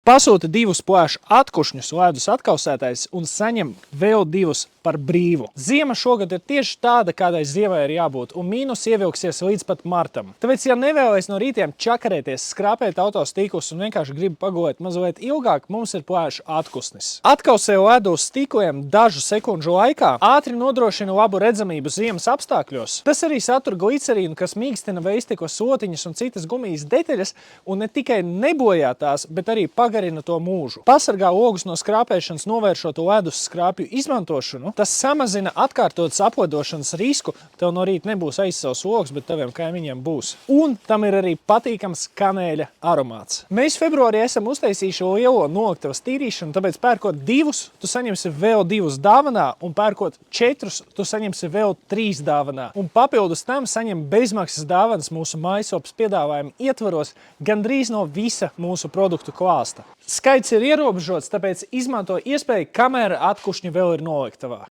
Pasūta 2 plēšu atkušņus ledus atkausētājs un saņem vēl 2 par brīvu. Ziema šogad ir tieši tāda, kādai ziemai ir jābūt, un mīnus ievilksies līdz pat martam. Tāpēc, ja nevēlies no rītiem čakarēties, skrāpēt autostīklus un vienkārši gribi pagulēt mazliet ilgāk, mums ir plēšu atkusnis. Atkausē ledu uz stikliem dažu sekundžu laikā, ātri nodrošina labu redzamību ziemas apstākļos. Tas arī satur glicerīnu, kas mīkstina veistikla sotiņas un citas gumijas detaļas, un ne tikai nebojā tās, bet arī pagarina to mūžu. Pasargā logus no skrāpēšanas, novēršot ledus skrāpju izmantošanu. Tas samazina atkārtotas apledošanas risku. Tev no rīta nebūs aizsavs logs, bet taviem kaimiņiem būs. Un tam ir arī patīkams kanēļa aromāts. Mēs februārī esam uztaisījuši lielo noliktavas tīrīšanu, tāpēc pērkot 2, tu saņemsi vēl 2 dāvanā, un pērkot 4, tu saņemsi vēl 3 dāvanā. Un papildus tam saņem bezmaksas dāvanas mūsu mājaslapas piedāvājumu ietvaros gandrīz no visa mūsu produktu klāsta. Skaits ir ierobežots, tāpēc izmanto iespēju, kamēr atkušņi vēl ir noliktavā.